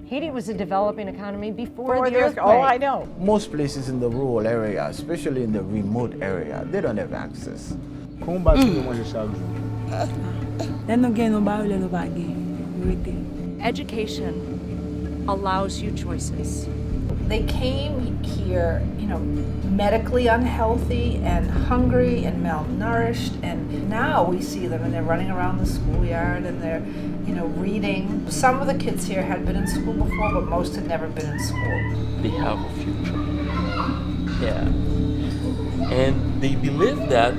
Haiti was a developing economy before the earthquake. Oh, I know. Most places in the rural area, especially in the remote area, they don't have access. Education allows you choices. They came here, medically unhealthy and hungry and malnourished, and now we see them and they're running around the schoolyard and they're, reading. Some of the kids here had been in school before, but most had never been in school. They have a future. Yeah. And they believe that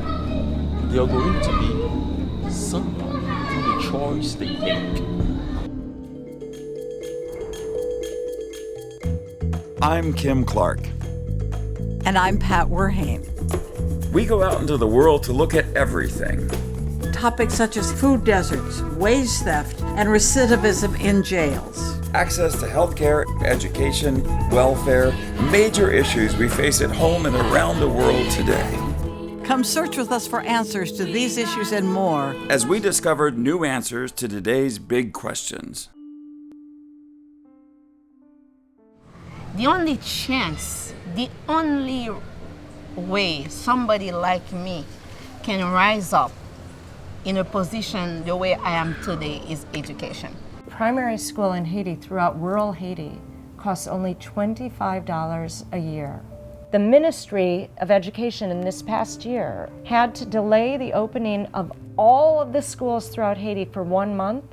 they are going to be someone through the choice they make. I'm Kim Clark. And I'm Pat Werheim. We go out into the world to look at everything. Topics such as food deserts, wage theft, and recidivism in jails. Access to healthcare, education, welfare, major issues we face at home and around the world today. Come search with us for answers to these issues and more as we discovered new answers to today's big questions. The only chance, the only way somebody like me can rise up in a position the way I am today is education. Primary school in Haiti, throughout rural Haiti, costs only $25 a year. The Ministry of Education in this past year had to delay the opening of all of the schools throughout Haiti for 1 month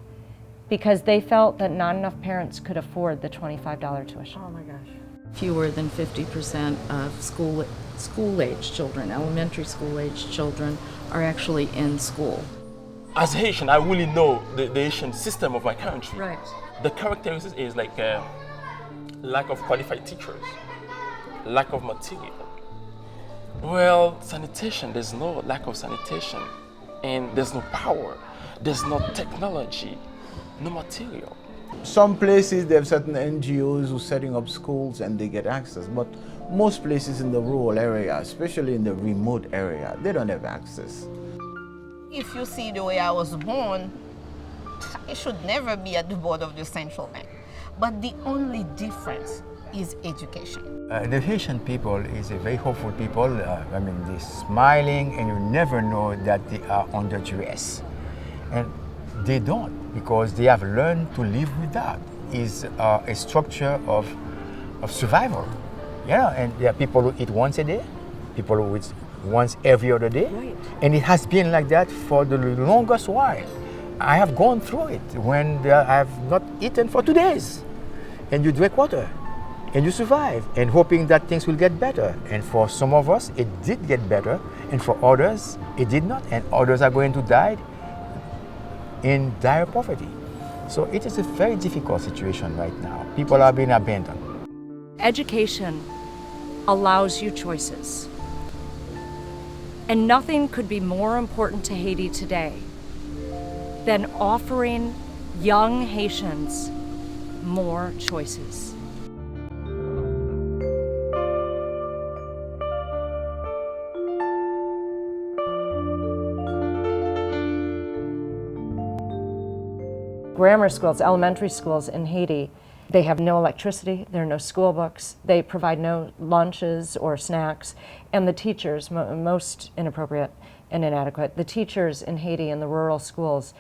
because they felt that not enough parents could afford the $25 tuition. Oh my gosh. Fewer than 50% of school-age children, elementary school-age children, are actually in school. As a Haitian, I really know the Haitian system of my country. Right. The characteristics is like lack of qualified teachers, lack of material. Well, sanitation, there's no lack of sanitation, and there's no power, there's no technology, no material. Some places they have certain NGOs who are setting up schools and they get access, but most places in the rural area, especially in the remote area, they don't have access. If you see the way I was born, I should never be at the board of the central bank. But the only difference is education. The Haitian people is a very hopeful people. They're smiling and you never know that they are under duress. And they don't, because they have learned to live with that. It's a structure of survival. And there are people who eat once a day, people who eat once every other day. Right. And it has been like that for the longest while. I have gone through it when I have not eaten for 2 days. And you drink water and you survive and hoping that things will get better. And for some of us, it did get better. And for others, it did not. And others are going to die in dire poverty. So it is a very difficult situation right now. People are being abandoned. Education allows you choices. And nothing could be more important to Haiti today than offering young Haitians more choices. Grammar schools, elementary schools in Haiti, they have no electricity, there are no school books, they provide no lunches or snacks, and the teachers, most inappropriate and inadequate, the teachers in Haiti in the rural schools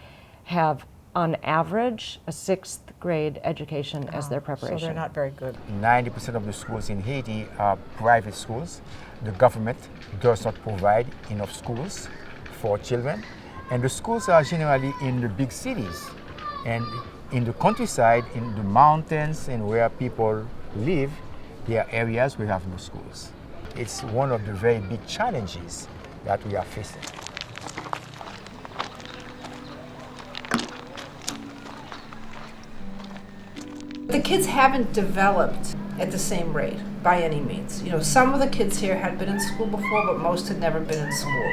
have, on average, a 6th grade education as their preparation. So they're not very good. 90% of the schools in Haiti are private schools. The government does not provide enough schools for children, and the schools are generally in the big cities. And in the countryside, in the mountains, and where people live, there are areas where we have no schools. It's one of the very big challenges that we are facing. The kids haven't developed at the same rate by any means. Some of the kids here had been in school before, but most had never been in school.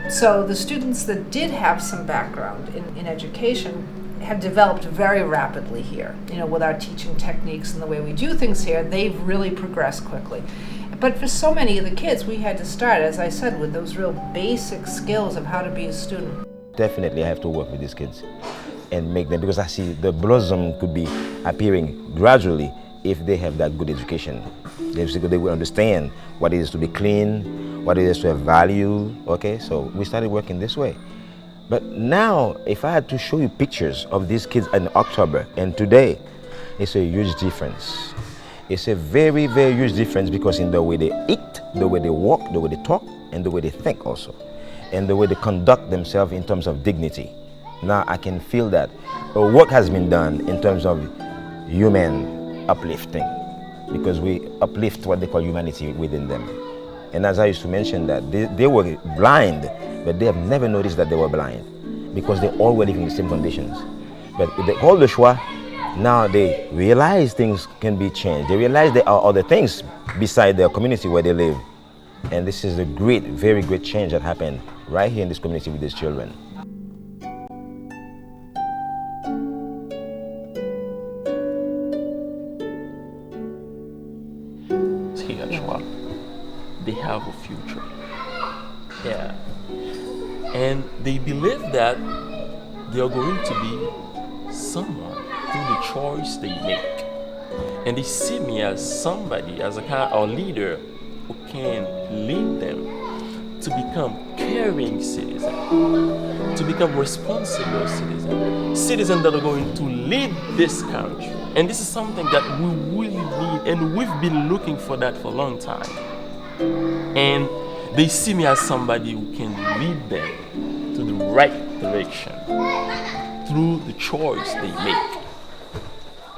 So the students that did have some background in education have developed very rapidly here. With our teaching techniques and the way we do things here, they've really progressed quickly. But for so many of the kids, we had to start, as I said, with those real basic skills of how to be a student. Definitely I have to work with these kids. and make them, because I see the blossom could be appearing gradually if they have that good education. They will understand what it is to be clean, what it is to have value, okay? So we started working this way. But now, if I had to show you pictures of these kids in October and today, it's a huge difference. It's a very, very huge difference, because in the way they eat, the way they walk, the way they talk, and the way they think also, and the way they conduct themselves in terms of dignity. Now I can feel that work has been done in terms of human uplifting, because we uplift what they call humanity within them. And as I used to mention, that they were blind, but they have never noticed that they were blind, because they all were living in the same conditions. But with all the choix, now they realize things can be changed. They realize there are other things beside their community where they live. And this is a great, very great change that happened right here in this community with these children. See, Joshua, they have a future. Yeah. And they believe that they are going to be someone through the choice they make. And they see me as somebody, as a kind of leader who can lead them to become caring citizens, to become responsible citizens, citizens that are going to lead this country. And this is something that we really need, and we've been looking for that for a long time. And they see me as somebody who can lead them to the right direction through the choice they make.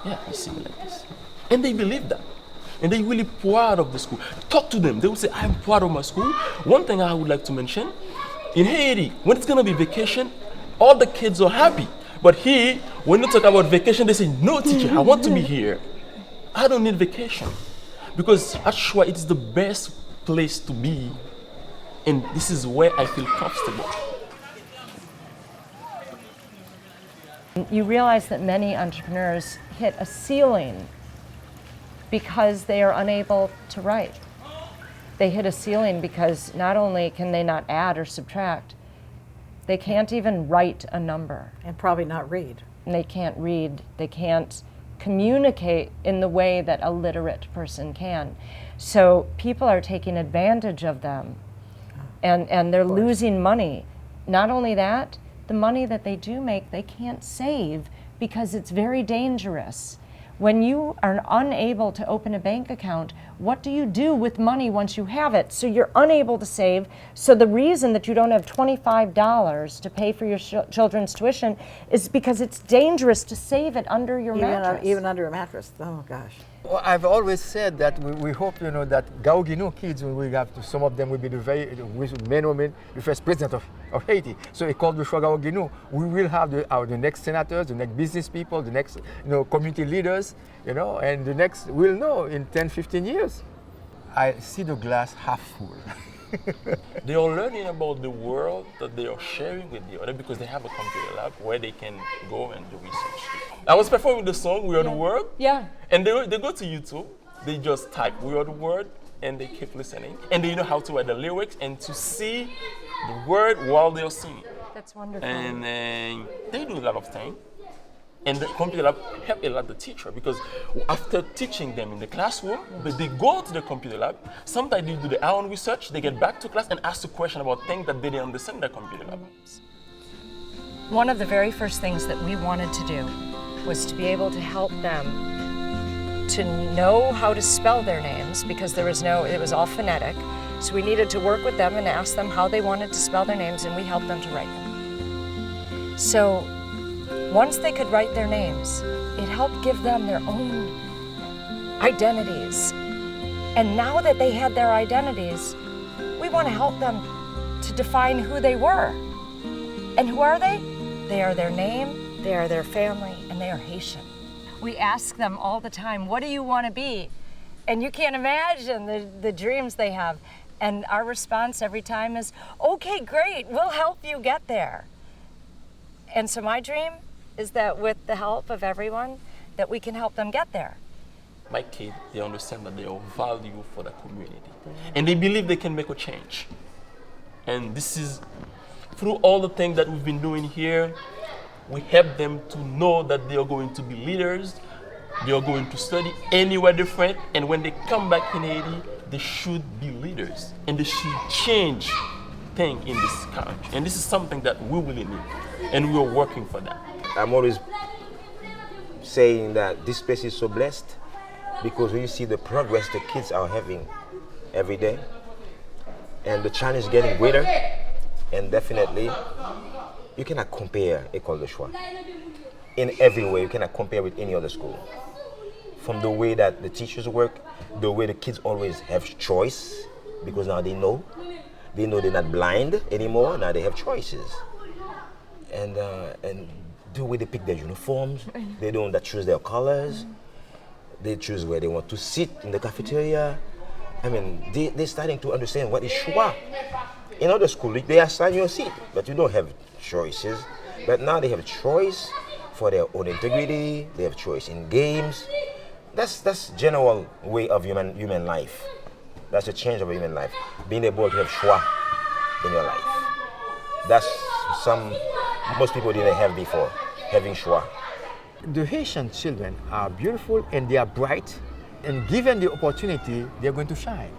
Yeah, they see me like this. And they believe that. And they're really proud of the school. Talk to them. They will say, I'm proud of my school. One thing I would like to mention, in Haiti, when it's going to be vacation, all the kids are happy. But here, when you talk about vacation, they say, no, teacher, I want to be here. I don't need vacation. Because at Shua, it's the best place to be. And this is where I feel comfortable. You realize that many entrepreneurs hit a ceiling because they are unable to write. They hit a ceiling because not only can they not add or subtract, they can't even write a number. And probably not read. And they can't read, they can't communicate in the way that a literate person can. So people are taking advantage of them, and they're losing money. Not only that, the money that they do make, they can't save because it's very dangerous. When you are unable to open a bank account, what do you do with money once you have it? So you're unable to save. So the reason that you don't have $25 to pay for your children's tuition is because it's dangerous to save it under your mattress. Even under a mattress. Oh, gosh. Well, I've always said that we hope, that Gaogino kids, when we have to, some of them will be the first president of Haiti. So he called the Gaogino. We will have the next senators, the next business people, the next community leaders, and the next, we'll know in 10, 15 years. I see the glass half full. They are learning about the world that they are sharing with the other because they have a computer lab where they can go and do research. I was performing the song, We Are the World. Yeah. And they go to YouTube, they just type We Are the World, and they keep listening. And they know how to write the lyrics and to see the word while they are singing. That's wonderful. And they do a lot of things. And the computer lab help a lot the teacher because after teaching them in the classroom, but they go to the computer lab, sometimes they do their own research, they get back to class and ask a question about things that they didn't understand in the computer lab. One of the very first things that we wanted to do was to be able to help them to know how to spell their names because it was all phonetic. So we needed to work with them and ask them how they wanted to spell their names, and we helped them to write them. So once they could write their names, it helped give them their own identities. And now that they had their identities, we want to help them to define who they were. And who are they? They are their name, they are their family, and they are Haitian. We ask them all the time, what do you want to be? And you can't imagine the dreams they have. And our response every time is, okay, great, we'll help you get there. And so my dream is that with the help of everyone, that we can help them get there. My kids, they understand that they are valuable for the community. And they believe they can make a change. And this is, through all the things that we've been doing here, We help them to know that they are going to be leaders, they are going to study anywhere different, and when they come back in Haiti, they should be leaders, and they should change things in this country. And this is something that we really need, and we are working for that. I'm always saying that this place is so blessed because when you see the progress the kids are having every day, and the challenge is getting greater, and definitely you cannot compare École de Choix. In every way, you cannot compare with any other school. From the way that the teachers work, the way the kids always have choice, because now they know they're not blind anymore, now they have choices. And the way they pick their uniforms, they don't choose their colors, they choose where they want to sit in the cafeteria. I mean, they're starting to understand what is choix. In other schools, they assign you a seat, but you don't have choices. But now they have choice for their own integrity, they have choice in games. That's general way of human life. That's a change of human life. Being able to have choix in your life. That's most people didn't have before, having choix. The Haitian children are beautiful and they are bright, and given the opportunity, they're going to shine.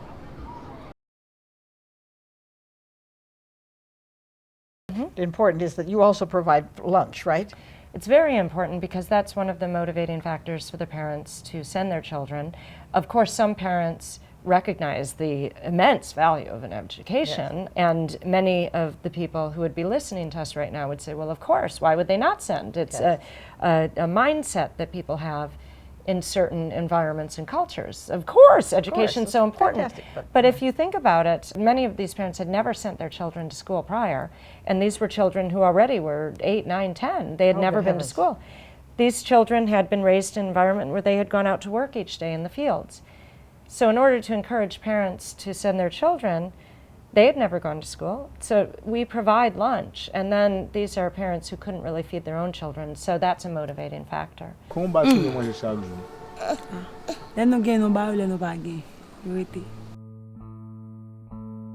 Important is that you also provide lunch, right? It's very important because that's one of the motivating factors for the parents to send their children. Of course, some parents recognize the immense value of an education, yes. And many of the people who would be listening to us right now would say, well, of course, why would they not send? It's yes. a mindset that people have in certain environments and cultures. Of course, education is so important. But if you think about it, many of these parents had never sent their children to school prior, and these were children who already were 8, 9, 10. They had never been to school. These children had been raised in an environment where they had gone out to work each day in the fields. So in order to encourage parents to send their children, they had never gone to school. So we provide lunch, and then these are parents who couldn't really feed their own children, so that's a motivating factor.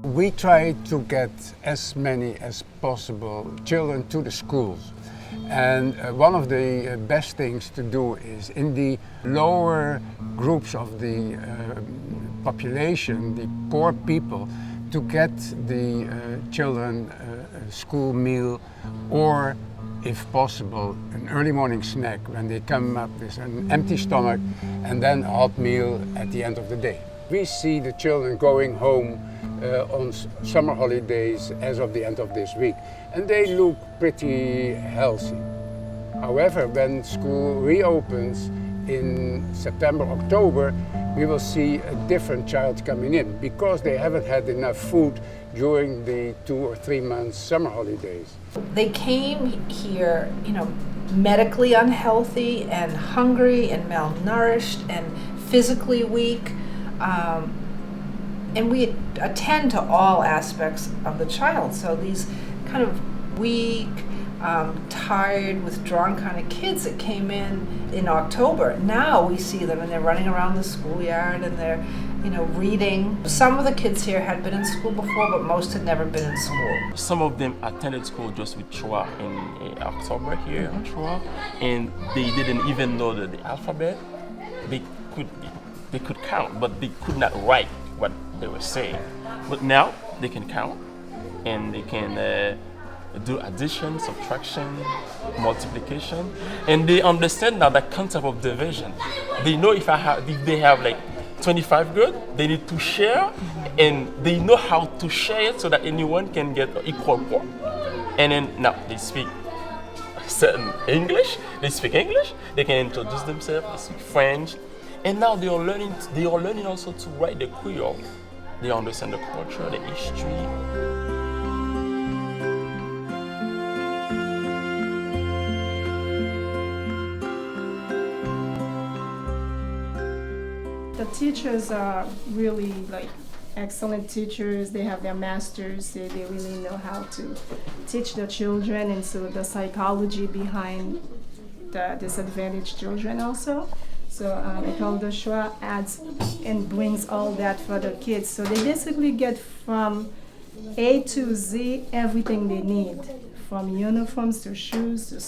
We try to get as many as possible children to the schools. And one of the best things to do is in the lower groups of the population, the poor people, to get the children a school meal, or if possible an early morning snack when they come up with an empty stomach, and then a hot meal at the end of the day. We see the children going home on summer holidays as of the end of this week, and they look pretty healthy. However, when school reopens in September, October, we will see a different child coming in because they haven't had enough food during the 2 or 3 months summer holidays. They came here, medically unhealthy and hungry and malnourished and physically weak. And we attend to all aspects of the child. So these kind of weak, tired, withdrawn kind of kids that came in October, now we see them and they're running around the schoolyard and they're, reading. Some of the kids here had been in school before, but most had never been in school. Some of them attended school just with Choix in October here in Choix, and they didn't even know the alphabet. They could count, but they could not write what they were saying. But now they can count, and they can do addition, subtraction, multiplication, and they understand now the concept of division. They know if they have like 25 good, they need to share, and they know how to share it so that anyone can get equal part. And then now they speak certain English, they can introduce themselves, they speak French, and now they are learning also to write the Creole. They understand the culture, the history. The teachers are really excellent teachers. They have their masters. They really know how to teach the children, and so the psychology behind the disadvantaged children also. So École de Choix adds and brings all that for the kids. So they basically get from A to Z everything they need, from uniforms to shoes to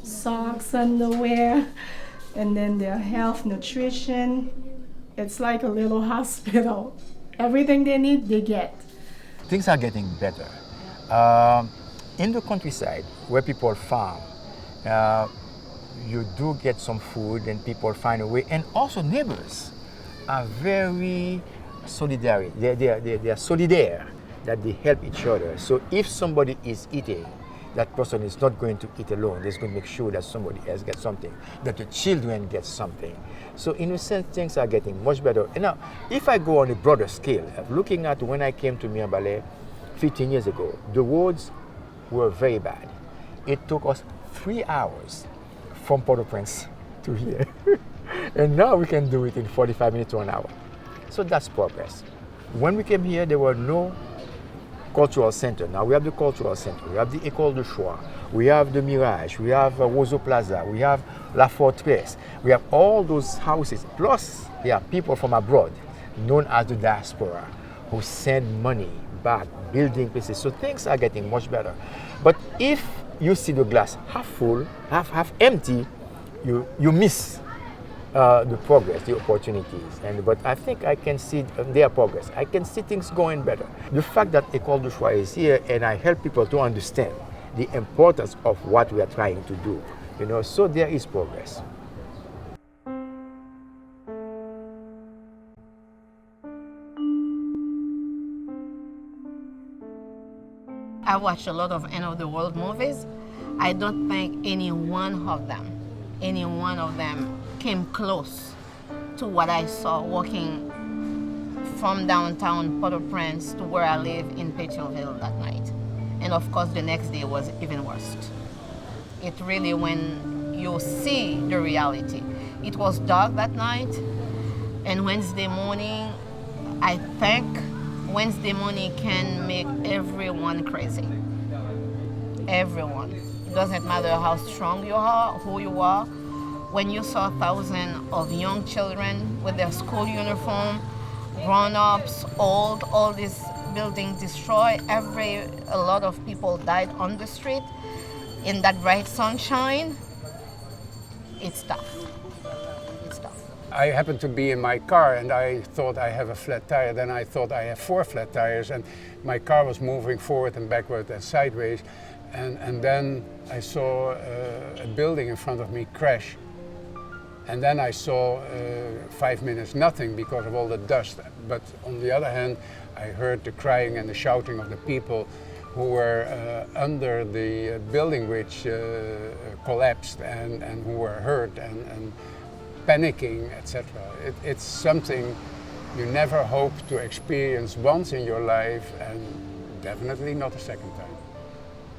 socks, underwear, and then their health, nutrition. It's like a little hospital. Everything they need, they get. Things are getting better. In the countryside, where people farm, you do get some food and people find a way. And also neighbors are very solidary. They are solidaire, that they help each other. So if somebody is eating, that person is not going to eat alone. They're going to make sure that somebody else gets something, that the children get something. So in a sense, things are getting much better. And now, if I go on a broader scale, looking at when I came to Mirebalais 15 years ago, the roads were very bad. It took us 3 hours from Port-au-Prince to here. And now we can do it in 45 minutes to an hour. So that's progress. When we came here, there were no cultural center. Now we have the cultural center, we have the École de Choix, we have the Mirage, we have Roseau Plaza, we have La Fortresse, we have all those houses. Plus, there are people from abroad, known as the diaspora, who send money back, building places. So things are getting much better. But if you see the glass half full, half empty, you miss the progress, the opportunities. But I think I can see their progress. I can see things going better. The fact that École de Choix is here, and I help people to understand the importance of what we are trying to do. So there is progress. I watch a lot of end of the world movies. I don't think any one of them came close to what I saw walking from downtown Port-au-Prince to where I live in Pétionville that night. And of course, the next day was even worse. It really, when you see the reality, it was dark that night, and Wednesday morning, I think Wednesday morning can make everyone crazy. Everyone. It doesn't matter how strong you are, who you are. When you saw thousands of young children with their school uniform, grown-ups, old, all these buildings destroyed, a lot of people died on the street in that bright sunshine. It's tough. It's tough. I happened to be in my car and I thought I have a flat tire. Then I thought I have 4 flat tires, and my car was moving forward and backward and sideways. And then I saw a building in front of me crash. And then I saw 5 minutes nothing because of all the dust. But on the other hand, I heard the crying and the shouting of the people who were under the building which collapsed and who were hurt and panicking, etc. It's something you never hope to experience once in your life, and definitely not a second time.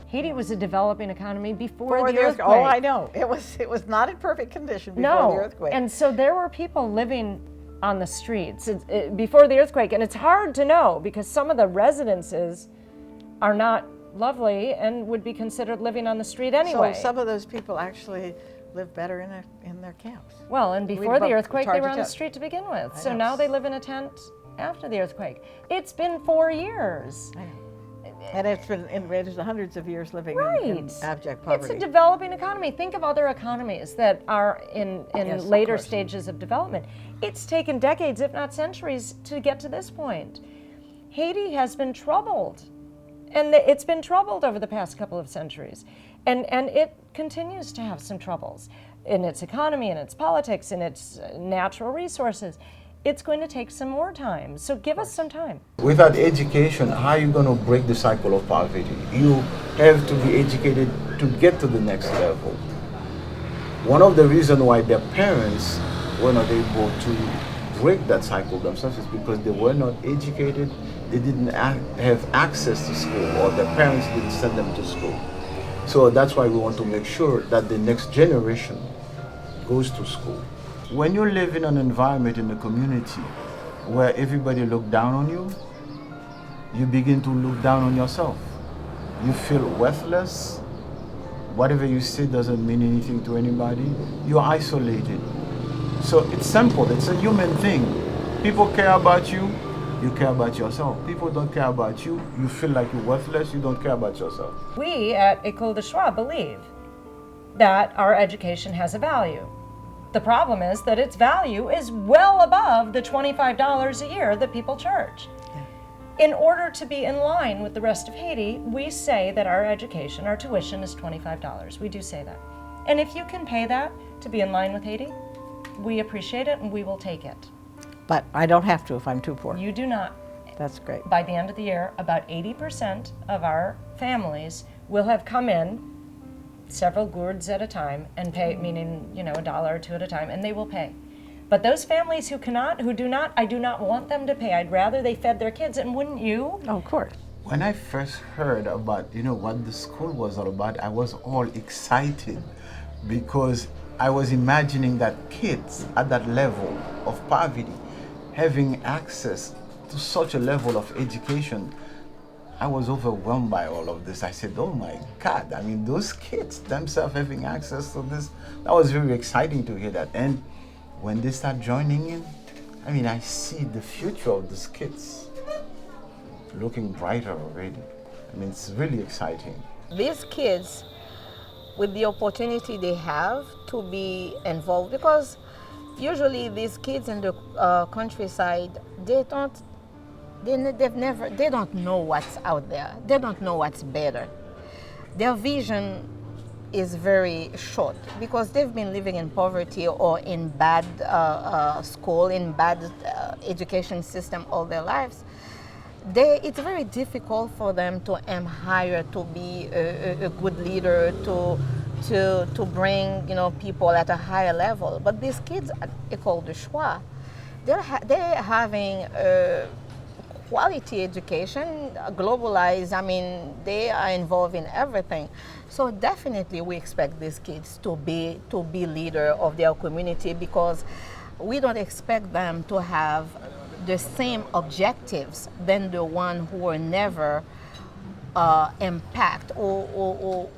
Haiti was a developing economy before the earthquake. Oh, I know. It was not in perfect condition before the earthquake. And so there were people living on the streets before the earthquake, and it's hard to know because some of the residences are not lovely and would be considered living on the street anyway. So some of those people actually live better in their camps. Well, and before the earthquake, they were on the street to begin with. So now they live in a tent after the earthquake. It's been 4 years. I know. And it's hundreds of years living in abject poverty. It's a developing economy. Think of other economies that are in later stages of development. It's taken decades, if not centuries, to get to this point. Haiti has been troubled, and it's been troubled over the past couple of centuries. And it continues to have some troubles in its economy, in its politics, in its natural resources. It's going to take some more time, so give us some time. Without education, how are you going to break the cycle of poverty? You have to be educated to get to the next level. One of the reasons why their parents were not able to break that cycle themselves is because they were not educated, they didn't have access to school, or their parents didn't send them to school. So that's why we want to make sure that the next generation goes to school. When you live in an environment in the community where everybody looks down on you, you begin to look down on yourself. You feel worthless. Whatever you say doesn't mean anything to anybody. You're isolated. So it's simple. It's a human thing. People care about you. You care about yourself. People don't care about you. You feel like you're worthless. You don't care about yourself. We at École de Choix believe that our education has a value. The problem is that its value is well above the $25 a year that people charge. In order to be in line with the rest of Haiti, we say that our education, our tuition is $25. We do say that. And if you can pay that to be in line with Haiti, we appreciate it and we will take it. But I don't have to if I'm too poor. You do not. That's great. By the end of the year, about 80% of our families will have come in several gourds at a time and pay, meaning, you know, $1 or $2 at a time, and they will pay. But those families who cannot, who do not, I do not want them to pay. I'd rather they fed their kids, and wouldn't you? Oh, of course. When I first heard about, you know, what the school was all about, I was all excited because I was imagining that kids at that level of poverty having access to such a level of education. I was overwhelmed by all of this. I said, oh my God, I mean, those kids themselves having access to this, that was very exciting to hear that. And when they start joining in, I mean, I see the future of these kids looking brighter already. I mean, it's really exciting. These kids, with the opportunity they have to be involved, because usually these kids in the countryside, they don't know what's out there. They don't know what's better. Their vision is very short because they've been living in poverty or in bad school, in bad education system all their lives. It's very difficult for them to aim higher, to be a good leader, to bring, you know, people at a higher level. But these kids at École de Choix, they're having quality education, globalized. I mean, they are involved in everything. So definitely we expect these kids to be leader of their community, because we don't expect them to have the same objectives than the one who were never impact or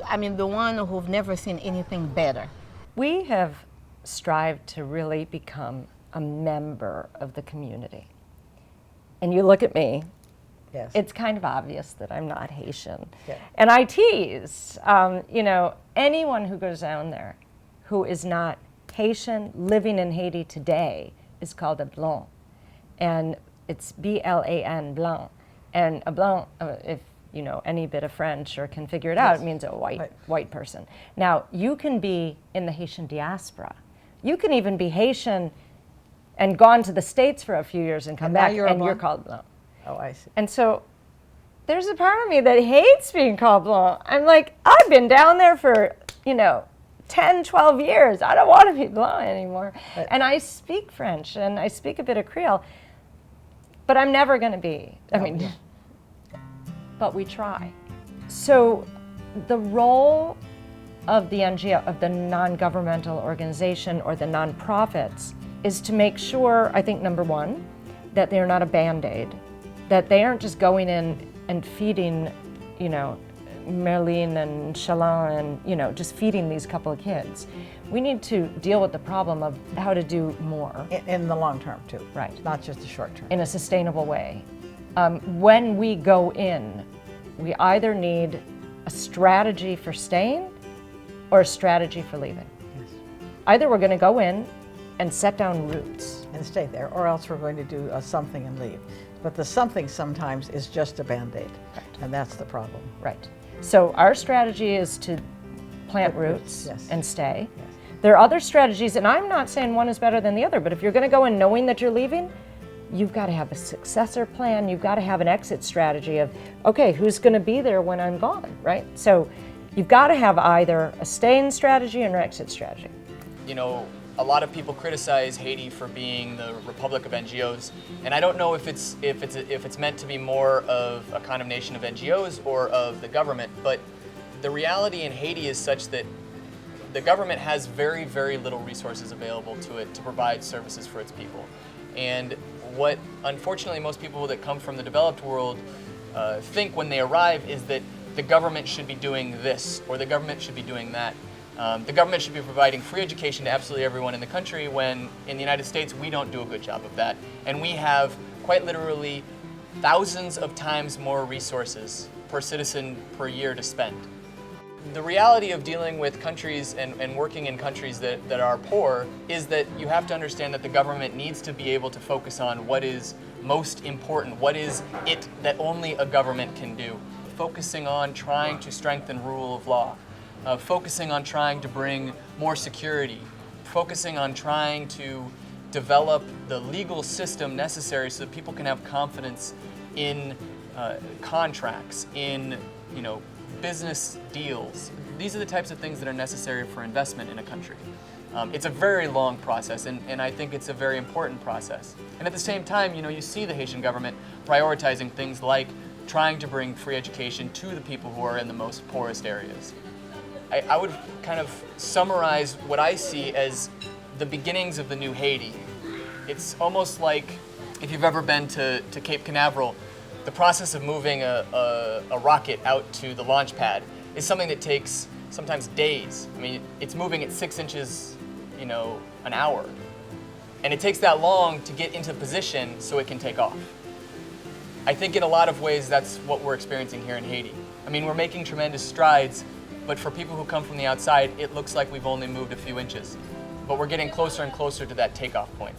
I mean, the one who've never seen anything better. We have strived to really become a member of the community. And you look at me, yes, it's kind of obvious that I'm not Haitian. Yeah. And I tease, you know, anyone who goes down there who is not Haitian living in Haiti today is called a blanc. And it's B-L-A-N, blanc. And a blanc, if you know any bit of French or can figure it out, it means a white person. Now, you can be in the Haitian diaspora. You can even be Haitian and gone to the States for a few years and come back, and you're called blanc. Oh, I see. And so there's a part of me that hates being called blanc. I'm like, I've been down there for, you know, 10, 12 years. I don't want to be blanc anymore. And I speak French and I speak a bit of Creole, but I'm never going to be. I mean, but we try. So the role of the NGO, of the non-governmental organization or the nonprofits, is to make sure, I think, number one, that they're not a Band-Aid, that they aren't just going in and feeding, you know, Merlin and Chaland and, you know, just feeding these couple of kids. We need to deal with the problem of how to do more. In the long term, too. Right. Not just the short term. In a sustainable way. When we go in, we either need a strategy for staying or a strategy for leaving. Yes. Either we're going to go in and set down roots. And stay there, or else we're going to do something and leave. But the something sometimes is just a Band-Aid, right, and that's the problem. Right. So our strategy is to plant roots, yes, and stay. Yes. There are other strategies, and I'm not saying one is better than the other, but if you're going to go in knowing that you're leaving, you've got to have a successor plan, you've got to have an exit strategy of, okay, who's going to be there when I'm gone, right? So you've got to have either a staying strategy and an exit strategy. You know, a lot of people criticize Haiti for being the republic of NGOs, and I don't know if it's meant to be more of a condemnation of NGOs or of the government, but the reality in Haiti is such that the government has very, very little resources available to it to provide services for its people. And what, unfortunately, most people that come from the developed world think when they arrive is that the government should be doing this or the government should be doing that. The government should be providing free education to absolutely everyone in the country, when in the United States we don't do a good job of that. And we have quite literally thousands of times more resources per citizen per year to spend. The reality of dealing with countries and working in countries that are poor is that you have to understand that the government needs to be able to focus on what is most important, what is it that only a government can do. Focusing on trying to strengthen rule of law, focusing on trying to bring more security, focusing on trying to develop the legal system necessary so that people can have confidence in contracts, in business deals. These are the types of things that are necessary for investment in a country. It's a very long process, and I think it's a very important process. And at the same time, you see the Haitian government prioritizing things like trying to bring free education to the people who are in the most poorest areas. I would kind of summarize what I see as the beginnings of the new Haiti. It's almost like if you've ever been to Cape Canaveral, the process of moving a rocket out to the launch pad is something that takes sometimes days. I mean, it's moving at 6 inches, an hour. And it takes that long to get into position so it can take off. I think in a lot of ways that's what we're experiencing here in Haiti. I mean, we're making tremendous strides, but for people who come from the outside, it looks like we've only moved a few inches. But we're getting closer and closer to that takeoff point.